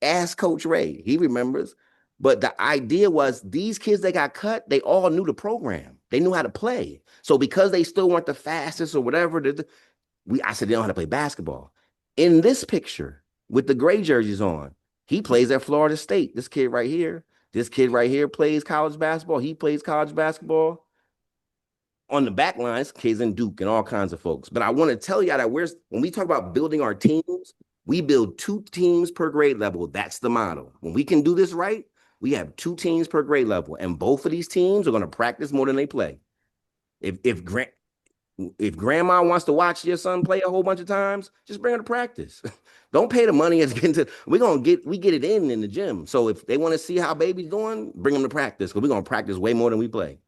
Ask Coach Ray, he remembers. But the idea was these kids that got cut, they all knew the program. They knew how to play. So because they still weren't the fastest or whatever, I said they don't know how to play basketball. In this picture with the gray jerseys on, he plays at Florida State. This kid right here plays college basketball. He plays college basketball. On the back lines, kids in Duke and all kinds of folks. But I want to tell y'all that when we talk about building our teams, we build 2 teams per grade level. That's the model. When we can do this right, we have 2 teams per grade level, and both of these teams are going to practice more than they play. If grandma wants to watch your son play a whole bunch of times, just bring her to practice. Don't pay the money as getting to. We get it in the gym. So if they want to see how baby's doing, bring them to practice because we're going to practice way more than we play.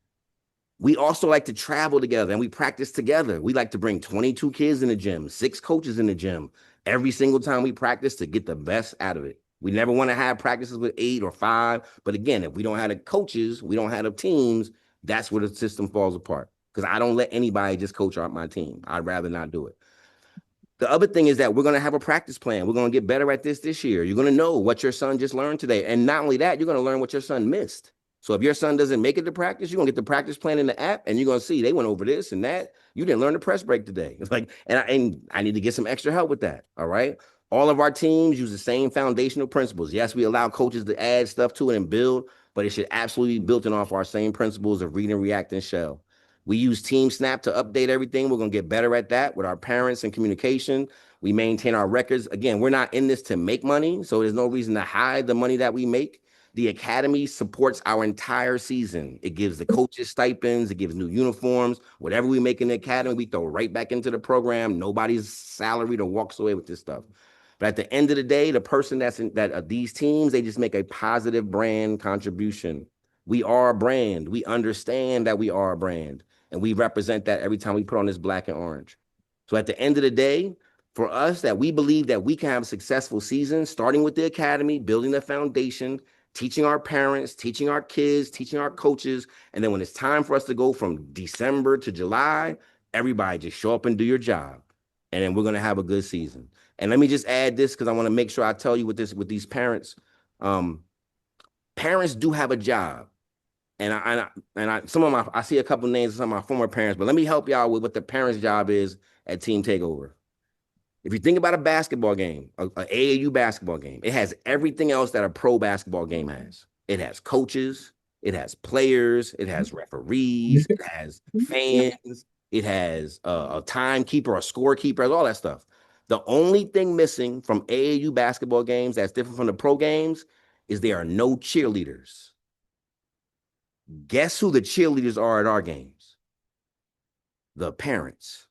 We also like to travel together and we practice together. We like to bring 22 kids in the gym, 6 coaches in the gym every single time we practice to get the best out of it. We never want to have practices with 8 or 5. But again, if we don't have the coaches, we don't have the teams, that's where the system falls apart. Because I don't let anybody just coach out my team. I'd rather not do it. The other thing is that we're going to have a practice plan. We're going to get better at this year. You're going to know what your son just learned today. And not only that, you're going to learn what your son missed. So if your son doesn't make it to practice, you're going to get the practice plan in the app and you're going to see they went over this and that. You didn't learn the press break today. It's like, and I need to get some extra help with that. All right. All of our teams use the same foundational principles. Yes, we allow coaches to add stuff to it and build, but it should absolutely be built in off our same principles of read and react and shell. We use Team Snap to update everything. We're going to get better at that with our parents and communication. We maintain our records. Again, we're not in this to make money, so there's no reason to hide the money that we make. The academy supports our entire season. It gives the coaches stipends. It gives new uniforms. Whatever we make in the academy, we throw right back into the program. Nobody's salaried or walks away with this stuff. But at the end of the day, the person these teams, they just make a positive brand contribution. We are a brand. We understand that we are a brand. And we represent that every time we put on this black and orange. So at the end of the day, for us, that we believe that we can have a successful season, starting with the academy, building the foundation, teaching our parents, teaching our kids, teaching our coaches. And then when it's time for us to go from December to July, everybody just show up and do your job. And then we're going to have a good season. And let me just add this because I want to make sure I tell you with these parents. Parents do have a job. And I see a couple names of some of my former parents, but let me help y'all with what the parents' job is at Team Takeover. If you think about a basketball game, an AAU basketball game, it has everything else that a pro basketball game has. It has coaches, it has players, it has referees, it has fans, it has a timekeeper, a scorekeeper, all that stuff. The only thing missing from AAU basketball games that's different from the pro games is there are no cheerleaders. Guess who the cheerleaders are at our games? The parents.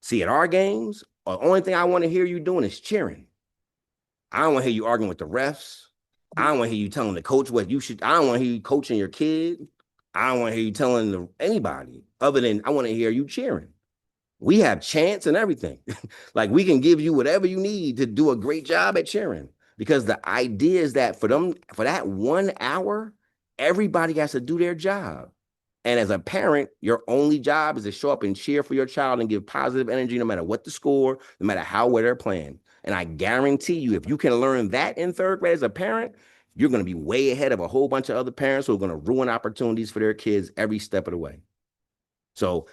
See, at our games, the only thing I want to hear you doing is cheering. I don't want to hear you arguing with the refs. I don't want to hear you telling the coach what you should. I don't want to hear you coaching your kid. I don't want to hear you telling anybody. other than I want to hear you cheering. We have chants and everything. Like we can give you whatever you need to do a great job at cheering. Because the idea is that for that 1 hour, everybody has to do their job. And as a parent, your only job is to show up and cheer for your child and give positive energy no matter what the score, no matter how well they're playing. And I guarantee you, if you can learn that in third grade as a parent, you're going to be way ahead of a whole bunch of other parents who are going to ruin opportunities for their kids every step of the way. So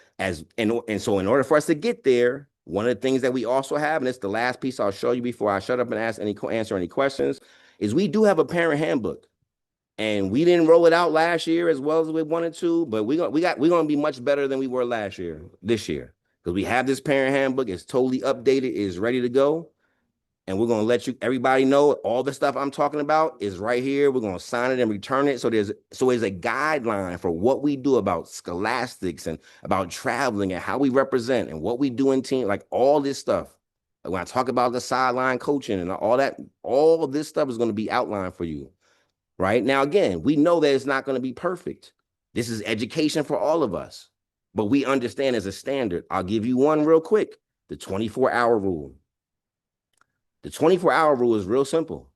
in order for us to get there, one of the things that we also have, and it's the last piece I'll show you before I shut up and answer any questions, is we do have a parent handbook. And we didn't roll it out last year as well as we wanted to, but we're gonna be much better than we were this year. Because we have this parent handbook, it's totally updated, it is ready to go. And we're gonna let everybody know all the stuff I'm talking about is right here. We're gonna sign it and return it. So there's a guideline for what we do about scholastics and about traveling and how we represent and what we do in team, like all this stuff. When I talk about the sideline coaching and all that, all of this stuff is gonna be outlined for you. Right now, again, we know that it's not going to be perfect. This is education for all of us, but we understand as a standard. I'll give you one real quick, the 24-hour rule. The 24-hour rule is real simple.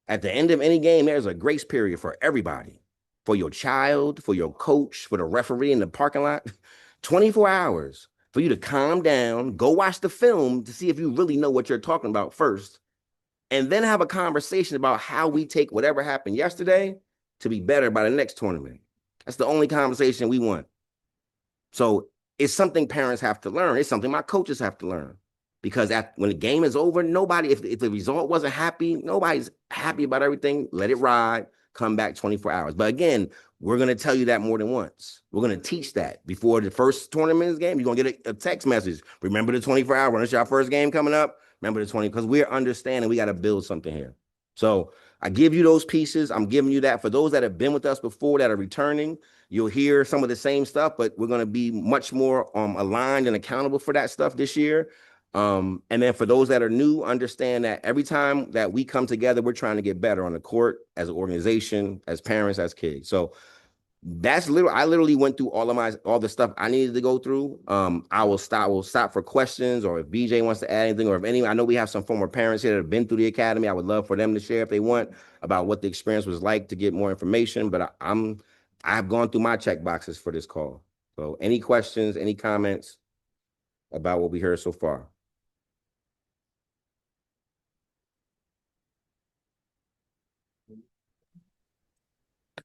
At the end of any game, there's a grace period for everybody, for your child, for your coach, for the referee in the parking lot. 24 hours for you to calm down, go watch the film to see if you really know what you're talking about first, and then have a conversation about how we take whatever happened yesterday to be better by the next tournament. That's the only conversation we want. So it's something parents have to learn. It's something my coaches have to learn. Because when the game is over, nobody, if the result wasn't happy, nobody's happy about everything. Let it ride, come back 24 hours. But again, we're going to tell you that more than once. We're going to teach that before the first tournament game. You're going to get a text message. Remember the 24 hour, when it's your first game coming up. Remember the 20, because we're understanding we got to build something here. So I give you those pieces. I'm giving you that. For those that have been with us before that are returning, you'll hear some of the same stuff, but we're going to be much more aligned and accountable for that stuff this year. And then for those that are new, understand that every time that we come together, we're trying to get better on the court as an organization, as parents, as kids. So I literally went through all the stuff I needed to go through. I will stop for questions, or if BJ wants to add anything, or if I know we have some former parents here that have been through the academy. I would love for them to share if they want about what the experience was like to get more information. But I've gone through my check boxes for this call. So any questions, any comments about what we heard so far?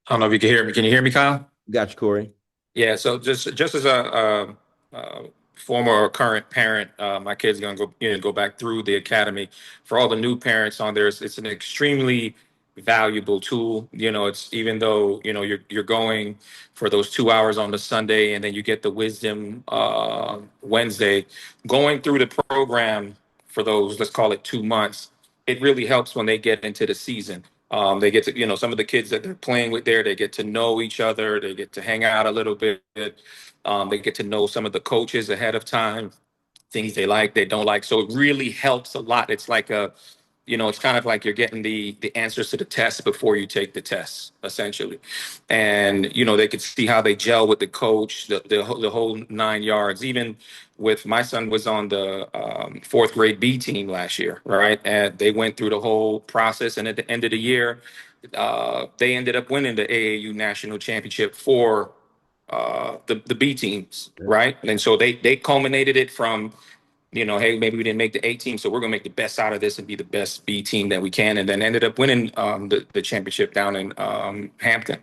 I don't know if you can hear me. Can you hear me, Kyle? Got you, Corey. Yeah. So just as a former or current parent, my kids are gonna go back through the academy. For all the new parents on there, it's an extremely valuable tool. It's, even though you're going for those 2 hours on the Sunday, and then you get the wisdom Wednesday. Going through the program for those, let's call it 2 months, it really helps when they get into the season. They get to, some of the kids that they're playing with there, they get to know each other. They get to hang out a little bit. They get to know some of the coaches ahead of time, things they like, they don't like. So it really helps a lot. It's like it's kind of like you're getting the answers to the test before you take the test, essentially. And, they could see how they gel with the coach, the whole 9 yards. Even with my son was on the fourth grade B team last year, right? And they went through the whole process. And at the end of the year, they ended up winning the AAU national championship for the B teams, right? And so they culminated it from, hey, maybe we didn't make the A team, so we're gonna make the best out of this and be the best B team that we can, and then ended up winning the championship down in Hampton.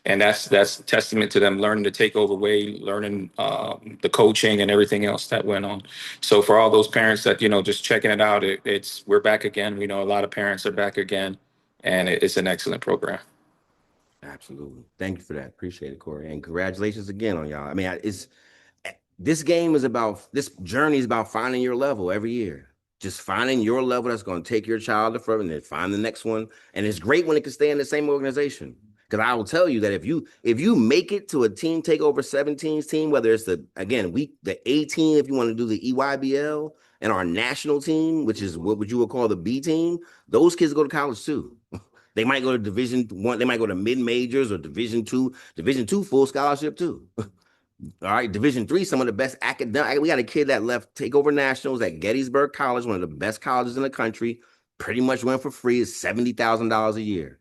And that's a testament to them learning the takeover way, learning the coaching and everything else that went on. So for all those parents that just checking it out, we're back again. We know a lot of parents are back again, and it's an excellent program. Absolutely. Thank you for that. Appreciate it, Corey. And congratulations again on y'all. I mean, this journey is about finding your level every year. Just finding your level that's going to take your child to further, and then find the next one. And it's great when it can stay in the same organization. Because I will tell you that if you make it to a team takeover 17s team, whether it's the A team, if you want to do the EYBL, and our national team, which is what you would call the B team, those kids go to college too. They might go to Division I, they might go to mid majors or Division II full scholarship too. All right, Division III, some of the best academic. We got a kid that left Takeover Nationals at Gettysburg College, one of the best colleges in the country. Pretty much went for free. It's $70,000 a year.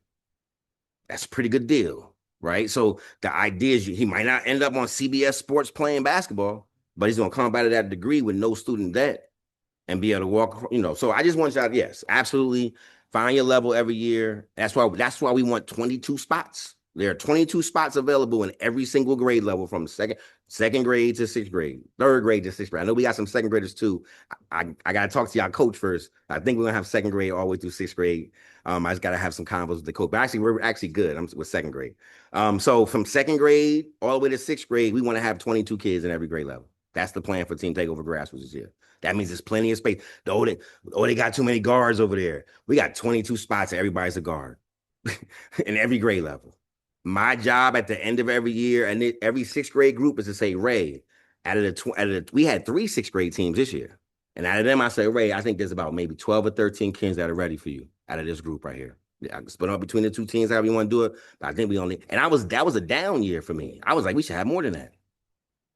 That's a pretty good deal, right? So the idea is he might not end up on CBS Sports playing basketball, but he's going to come out of that degree with no student debt and be able to walk, So I just want y'all, yes, absolutely find your level every year. That's why we want 22 spots. There are 22 spots available in every single grade level from second grade to sixth grade, third grade to sixth grade. I know we got some second graders too. I got to talk to y'all coach first. I think we're gonna have second grade all the way through sixth grade. I just got to have some convos with the coach. But actually, we're actually good. I'm with second grade. So from second grade all the way to sixth grade, we want to have 22 kids in every grade level. That's the plan for Team Takeover Grassroots this year. That means there's plenty of space. They got too many guards over there. We got 22 spots. Everybody's a guard in every grade level. My job at the end of every year and every sixth grade group is to say, Ray, we had 3 sixth grade teams this year. And out of them, I say, Ray, I think there's about maybe 12 or 13 kids that are ready for you out of this group right here. I can split up between the 2 teams, however you want to do it. But I think that was a down year for me. I was like, we should have more than that.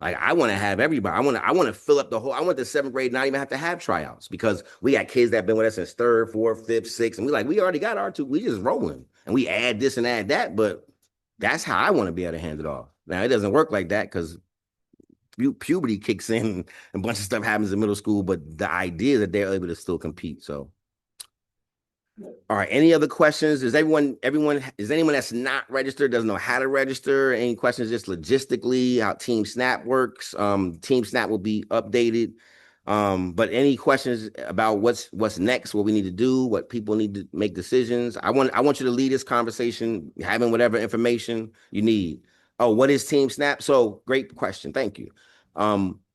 Like, I want to have everybody. I want to fill up I want the 7th grade not even have to have tryouts because we got kids that have been with us since 3rd, 4th, 5th, 6th. And we already got our 2. We just rolling. And we add this and add that. But that's how I want to be able to hand it off. Now, it doesn't work like that because puberty kicks in and a bunch of stuff happens in middle school. But the idea is that they're able to still compete. So, all right. Any other questions? Is anyone that's not registered, doesn't know how to register? Any questions just logistically, how Team Snap works? Team Snap will be updated. But any questions about what's next, what we need to do, what people need to make decisions? I want you to lead this conversation, having whatever information you need. Oh, what is Team Snap? So great question. Thank you.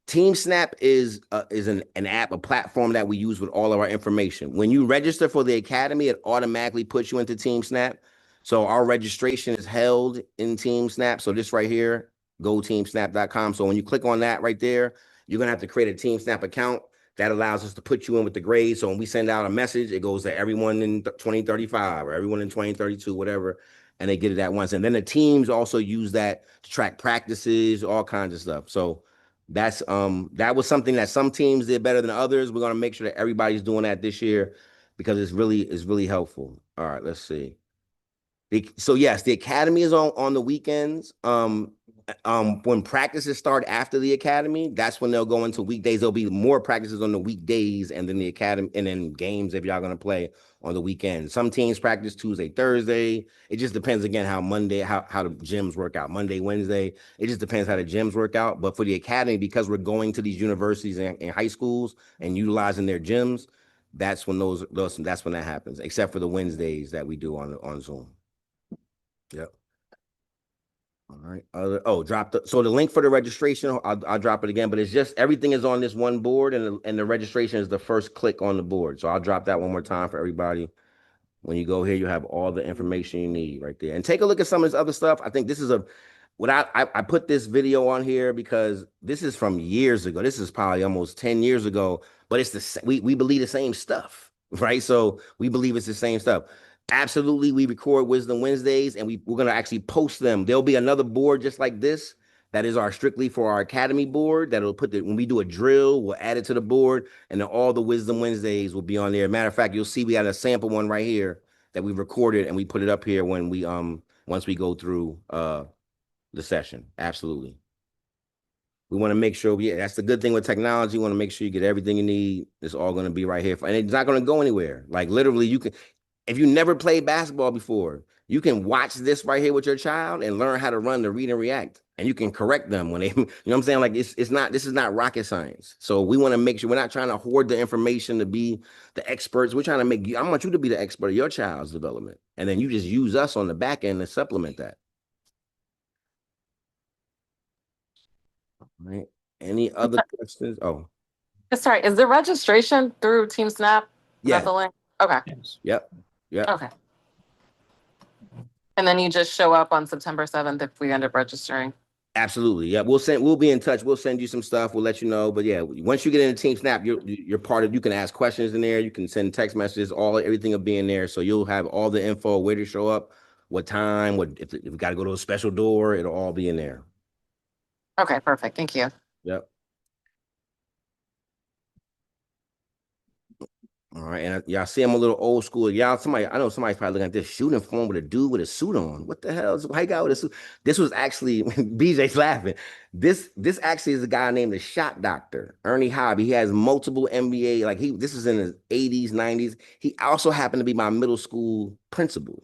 Team Snap is an app, a platform that we use with all of our information. When you register for the academy, it automatically puts you into Team Snap. So our registration is held in Team Snap. So this right here, goteamsnap.com. So when you click on that right there, you're going to have to create a Team Snap account that allows us to put you in with the grades. So when we send out a message, it goes to everyone in 2035 or everyone in 2032, whatever, and they get it at once. And then the teams also use that to track practices, all kinds of stuff. So that was something that some teams did better than others. We're going to make sure that everybody's doing that this year because it's really helpful. All right, let's see. So yes, the academy is on the weekends. When practices start after the academy, that's when they'll go into weekdays. There'll be more practices on the weekdays and then the academy and then games if y'all going to play on the weekend. Some teams practice Tuesday, Thursday. It just depends again how the gyms work out. Monday, Wednesday. It just depends how the gyms work out. But for the academy, because we're going to these universities and high schools and utilizing their gyms, that's when that's when that happens. Except for the Wednesdays that we do on Zoom. Yep. All right. So the link for the registration, I'll drop it again, but it's just everything is on this one board, and the registration is the first click on the board. So I'll drop that one more time for everybody. When you go here, you have all the information you need right there. And take a look at some of this other stuff. I think this is I put this video on here because this is from years ago. This is probably almost 10 years ago, but we believe the same stuff, right? So we believe it's the same stuff. Absolutely, we record Wisdom Wednesdays, and we're going to actually post them. There'll be another board just like this that is strictly for our academy board that'll when we do a drill, we'll add it to the board, and then all the Wisdom Wednesdays will be on there. Matter of fact, you'll see we got a sample one right here that we recorded, and we put it up here when we once we go through the session. Absolutely. We want to make sure that's the good thing with technology. We want to make sure you get everything you need. It's all going to be right here. And it's not going to go anywhere. Like literally, if you never played basketball before, you can watch this right here with your child and learn how to run the read and react. And you can correct them when they, you know what I'm saying? Like this is not rocket science. So we want to make sure we're not trying to hoard the information to be the experts. We're trying to I want you to be the expert of your child's development. And then you just use us on the back end to supplement that. All right. Any other questions? Oh. Sorry, is the registration through Team Snap? Yeah. The link? Okay. Yep. Okay. And then you just show up on September 7th if we end up registering. Absolutely. Yeah. We'll be in touch. We'll send you some stuff. We'll let you know. But yeah, once you get into Team Snap, you're part of, you can ask questions in there. You can send text messages, everything will be in there. So you'll have all the info, where to show up, what time, if we got to go to a special door, it'll all be in there. Okay, perfect. Thank you. Yep. All right, and y'all see I'm a little old school. I know somebody's probably looking at this shooting form with a dude with a suit on. What the hell? Why you got with a suit? This was actually BJ's laughing. This actually is a guy named the Shot Doctor, Ernie Hobby. He has multiple NBA. This is in his 80s, 90s. He also happened to be my middle school principal.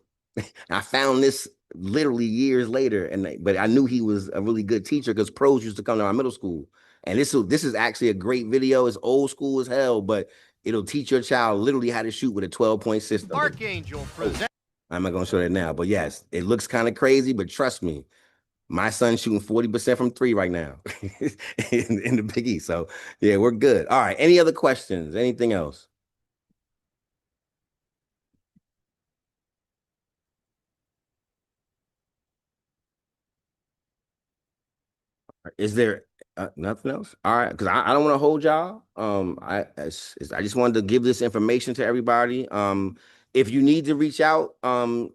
I found this literally years later, but I knew he was a really good teacher because pros used to come to our middle school. And this is actually a great video. It's old school as hell, but it'll teach your child literally how to shoot with a 12-point system. Archangel presents. I'm not gonna show that now, but yes, it looks kind of crazy, but trust me, my son's shooting 40% from three right now in the Big East. So yeah, we're good. All right. Any other questions? Anything else? Is there nothing else? All right, because I don't want to hold y'all. I just wanted to give this information to everybody. If you need to reach out, I want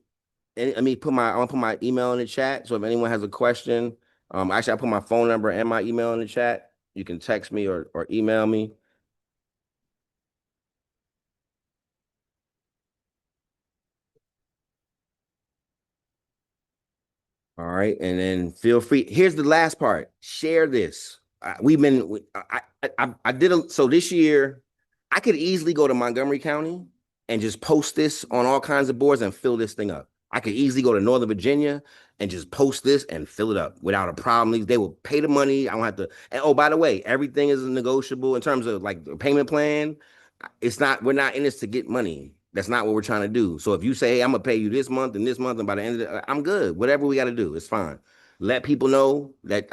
to put my email in the chat. So if anyone has a question, actually I put my phone number and my email in the chat. You can text me or email me. All right, and then feel free. Here's the last part. Share this. I did so this year. I could easily go to Montgomery County and just post this on all kinds of boards and fill this thing up. I could easily go to Northern Virginia and just post this and fill it up without a problem. They will pay the money. I don't have to. And oh, by the way, everything is negotiable in terms of like the payment plan. We're not in this to get money. That's not what we're trying to do. So if you say, hey, I'm gonna pay you this month and this month, and by the end of it, I'm good. Whatever we got to do, it's fine. Let people know that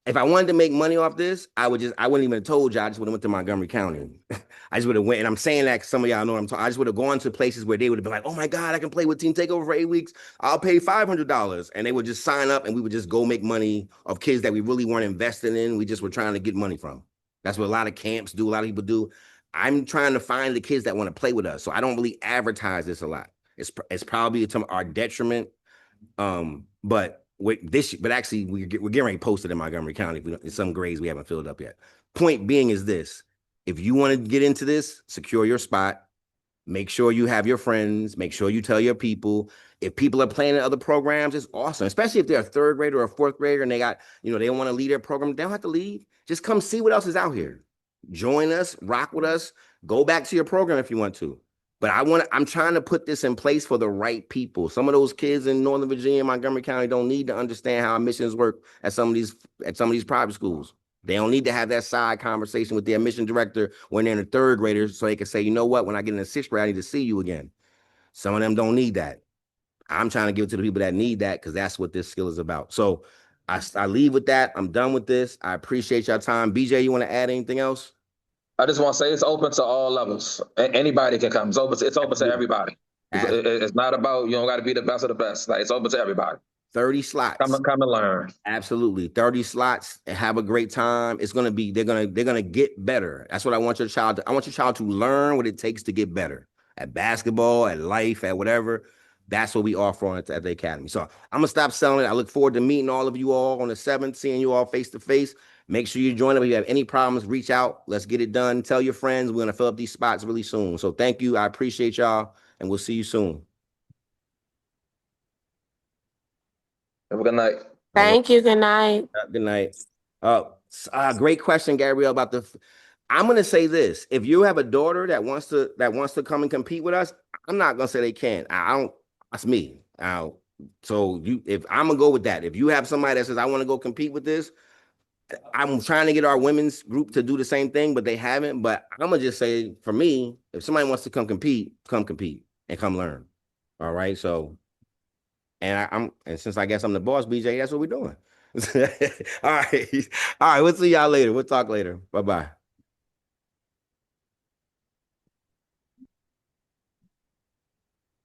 if I wanted to make money off this, I wouldn't even have told you. I just would have went to Montgomery County. I just would have went, and I'm saying that some of y'all know what I'm talking. I just would have gone to places where they would have been like, oh my God, I can play with Team Takeover for 8 weeks. I'll pay $500. And they would just sign up and we would just go make money of kids that we really weren't investing in. We just were trying to get money from. That's what a lot of camps do, a lot of people do. I'm trying to find the kids that want to play with us. So I don't really advertise this a lot. It's probably to our detriment. But actually we're getting ready to post it in Montgomery County in some grades we haven't filled up yet. Point being is this: if you want to get into this, secure your spot. Make sure you have your friends. Make sure you tell your people. If people are playing in other programs, it's awesome. Especially if they're a third grader or a fourth grader and they don't want to lead their program. They don't have to leave. Just come see what else is out here. Join us, rock with us, go back to your program if you want to. But I'm trying to put this in place for the right people. Some of those kids in Northern Virginia, Montgomery County don't need to understand how admissions work at some of these private schools. They don't need to have that side conversation with their admission director when they're in the third graders so they can say, you know what, when I get in the sixth grade, I need to see you again. Some of them don't need that. I'm trying to give it to the people that need that because that's what this skill is about. So I leave with that. I'm done with this. I appreciate your time. BJ, you want to add anything else? I just want to say it's open to all levels. Anybody can come. It's open to everybody. It's not about, you don't got to be the best of the best. Like, it's open to everybody. 30 slots. Come and learn. Absolutely. 30 slots and have a great time. It's going to be, they're going to get better. That's what I want your child to, I want your child to learn what it takes to get better at basketball, at life, at whatever. That's what we offer at the Academy. So I'm going to stop selling it. I look forward to meeting all of you all on the 7th, seeing you all face to face. Make sure you join us. If you have any problems, reach out. Let's get it done. Tell your friends. We're going to fill up these spots really soon. So thank you. I appreciate y'all, and we'll see you soon. Have a good night. Thank you. Good night. Good night. Great question, Gabrielle, about I'm going to say this. If you have a daughter that wants to come and compete with us, I'm not going to say they can't. That's me. If I'm going to go with that. If you have somebody that says, I want to go compete with this, I'm trying to get our women's group to do the same thing, but they haven't. But I'm going to just say, for me, if somebody wants to come compete and come learn. All right. So, and since I guess I'm the boss, BJ, that's what we're doing. All right. All right. We'll see y'all later. We'll talk later. Bye-bye.